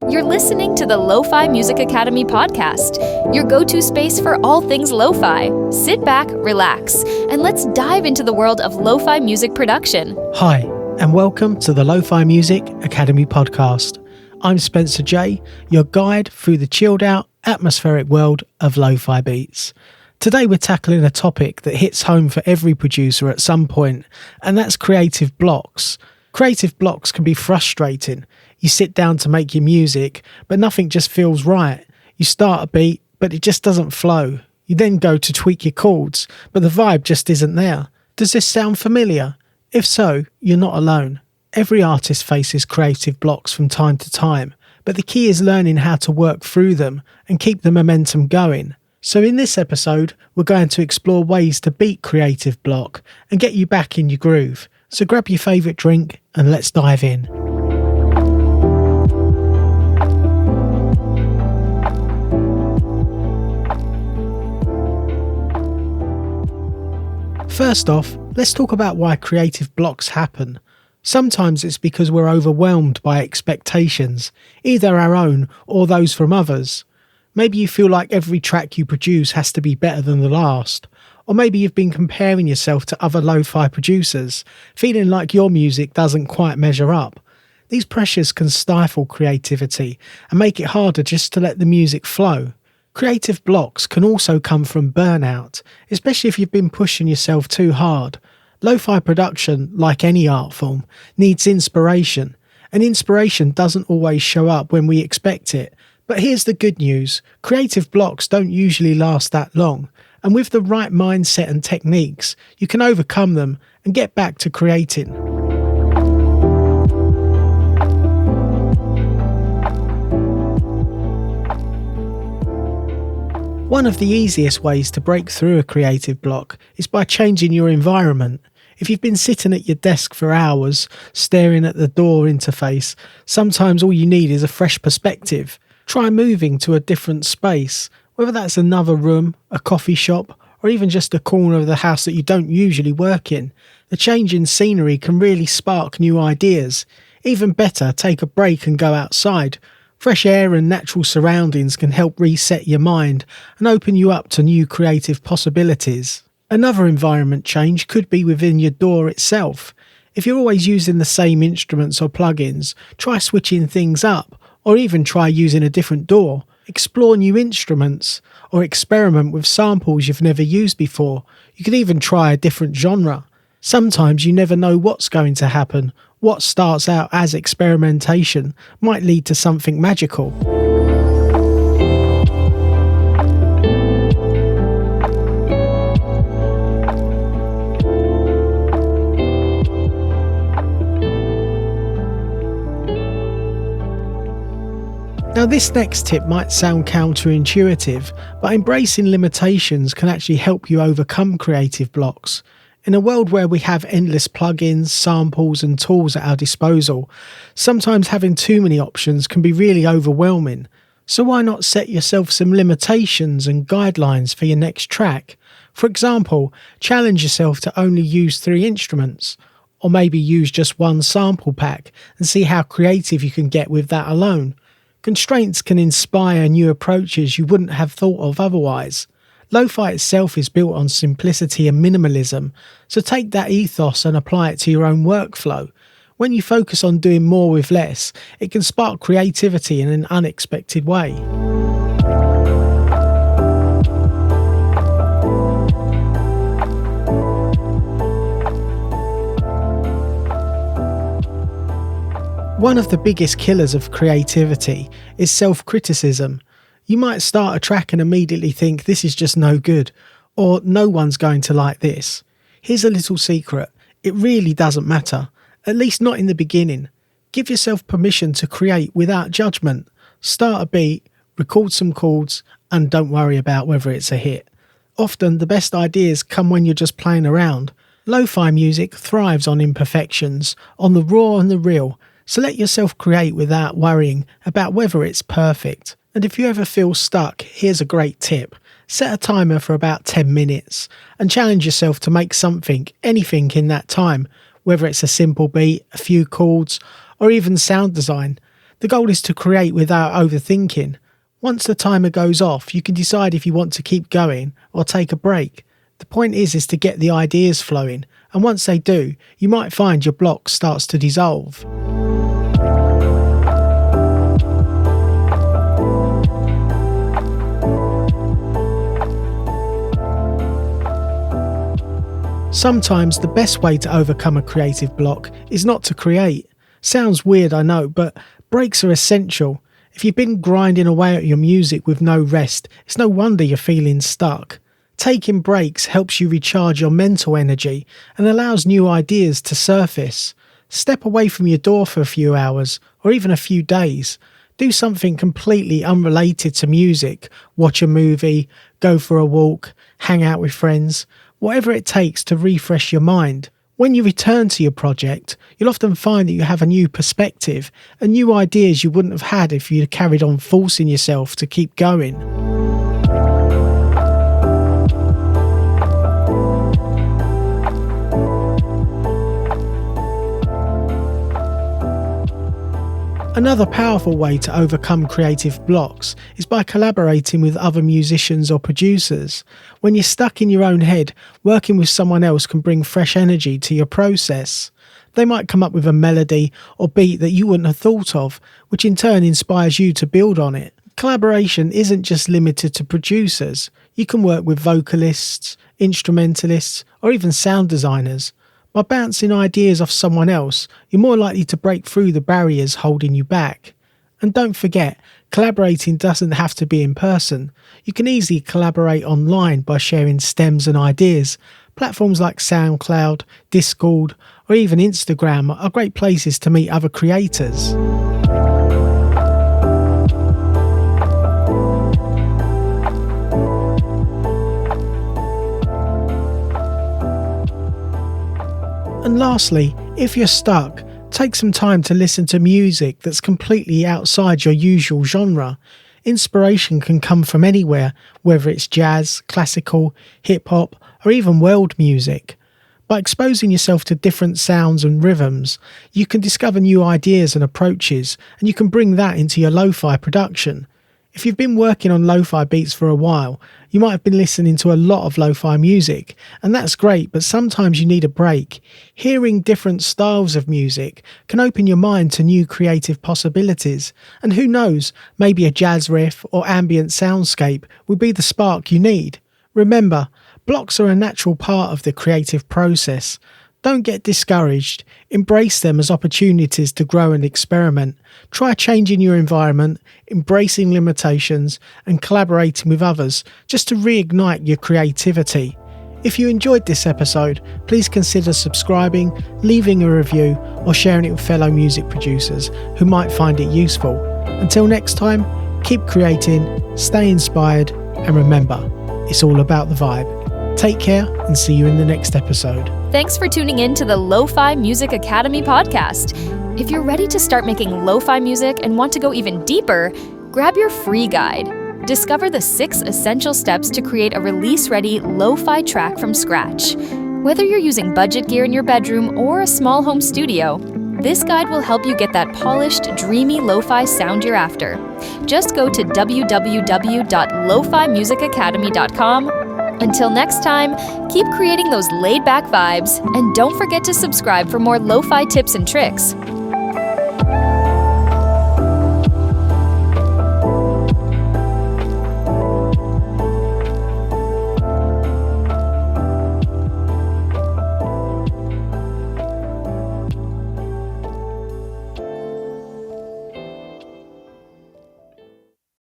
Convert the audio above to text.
You're listening to the Lofi Music Academy podcast, your go-to space for all things lo-fi. Sit back, relax, and let's dive into the world of lo-fi music production. Hi, and welcome to the Lofi Music Academy podcast. I'm Spencer J, your guide through the chilled-out, atmospheric world of lo-fi beats. Today we're tackling a topic that hits home for every producer at some point, and that's creative blocks. Creative blocks can be frustrating. You sit down to make your music, but nothing just feels right. You start a beat, but it just doesn't flow. You then go to tweak your chords, but the vibe just isn't there. Does this sound familiar? If so, you're not alone. Every artist faces creative blocks from time to time, but the key is learning how to work through them and keep the momentum going. So in this episode, we're going to explore ways to beat creative block and get you back in your groove. So grab your favourite drink and let's dive in. First off, let's talk about why creative blocks happen. Sometimes it's because we're overwhelmed by expectations, either our own or those from others. Maybe you feel like every track you produce has to be better than the last. Or maybe you've been comparing yourself to other lo-fi producers, feeling like your music doesn't quite measure up. These pressures can stifle creativity and make it harder just to let the music flow. Creative blocks can also come from burnout, especially if you've been pushing yourself too hard. Lo-fi production, like any art form, needs inspiration, and inspiration doesn't always show up when we expect it. But here's the good news, creative blocks don't usually last that long, and with the right mindset and techniques, you can overcome them and get back to creating. One of the easiest ways to break through a creative block is by changing your environment. If you've been sitting at your desk for hours, staring at the door interface, sometimes all you need is a fresh perspective. Try moving to a different space, whether that's another room, a coffee shop, or even just a corner of the house that you don't usually work in. The change in scenery can really spark new ideas. Even better, take a break and go outside. Fresh air and natural surroundings can help reset your mind and open you up to new creative possibilities. Another environment change could be within your DAW itself. If you're always using the same instruments or plugins, try switching things up, or even try using a different DAW. Explore new instruments, or experiment with samples you've never used before. You could even try a different genre. Sometimes you never know what's going to happen. What starts out as experimentation might lead to something magical. Now this next tip might sound counterintuitive, but embracing limitations can actually help you overcome creative blocks. In a world where we have endless plugins, samples and tools at our disposal, sometimes having too many options can be really overwhelming. So why not set yourself some limitations and guidelines for your next track? For example, challenge yourself to only use 3 instruments, or maybe use just one sample pack and see how creative you can get with that alone. Constraints can inspire new approaches you wouldn't have thought of otherwise. Lo-fi itself is built on simplicity and minimalism, so take that ethos and apply it to your own workflow. When you focus on doing more with less, it can spark creativity in an unexpected way. One of the biggest killers of creativity is self-criticism. You might start a track and immediately think this is just no good, or no one's going to like this. Here's a little secret, it really doesn't matter, at least not in the beginning. Give yourself permission to create without judgment. Start a beat, record some chords, and don't worry about whether it's a hit. Often the best ideas come when you're just playing around. Lo-fi music thrives on imperfections, on the raw and the real, so let yourself create without worrying about whether it's perfect. And if you ever feel stuck, here's a great tip. Set a timer for about 10 minutes and challenge yourself to make something, anything in that time, whether it's a simple beat, a few chords, or even sound design. The The goal is to create without overthinking. Once the timer goes off, you can decide if you want to keep going or take a break. The point is to get the ideas flowing, and once they do, you might find your block starts to dissolve. Sometimes the best way to overcome a creative block is not to create. Sounds weird, I know, but breaks are essential. If you've been grinding away at your music with no rest, it's no wonder you're feeling stuck. Taking breaks helps you recharge your mental energy and allows new ideas to surface. Step away from your door for a few hours or even a few days. Do something completely unrelated to music. Watch a movie, go for a walk, hang out with friends. Whatever it takes to refresh your mind. When you return to your project, you'll often find that you have a new perspective and new ideas you wouldn't have had if you'd carried on forcing yourself to keep going. Another powerful way to overcome creative blocks is by collaborating with other musicians or producers. When you're stuck in your own head, working with someone else can bring fresh energy to your process. They might come up with a melody or beat that you wouldn't have thought of, which in turn inspires you to build on it. Collaboration isn't just limited to producers. You can work with vocalists, instrumentalists, or even sound designers. By bouncing ideas off someone else, you're more likely to break through the barriers holding you back. And don't forget, collaborating doesn't have to be in person. You can easily collaborate online by sharing stems and ideas. Platforms like SoundCloud, Discord, or even Instagram are great places to meet other creators. And lastly, if you're stuck, take some time to listen to music that's completely outside your usual genre. Inspiration can come from anywhere, whether it's jazz, classical, hip-hop, or even world music. By exposing yourself to different sounds and rhythms, you can discover new ideas and approaches, and you can bring that into your lo-fi production. If you've been working on lo-fi beats for a while, you might have been listening to a lot of lo-fi music, and that's great, but sometimes you need a break. Hearing different styles of music can open your mind to new creative possibilities, and who knows, maybe a jazz riff or ambient soundscape will be the spark you need. Remember, blocks are a natural part of the creative process. Don't get discouraged. Embrace them as opportunities to grow and experiment. Try changing your environment, embracing limitations, and collaborating with others just to reignite your creativity. If you enjoyed this episode, please consider subscribing, leaving a review, or sharing it with fellow music producers who might find it useful. Until next time, keep creating, stay inspired, and remember, it's all about the vibe. Take care and see you in the next episode. Thanks for tuning in to the Lofi Music Academy podcast. If you're ready to start making lo-fi music and want to go even deeper, grab your free guide. Discover the 6 essential steps to create a release-ready lo-fi track from scratch. Whether you're using budget gear in your bedroom or a small home studio, this guide will help you get that polished, dreamy lo-fi sound you're after. Just go to www.lofimusicacademy.com. Until next time, keep creating those laid-back vibes, and don't forget to subscribe for more lo-fi tips and tricks.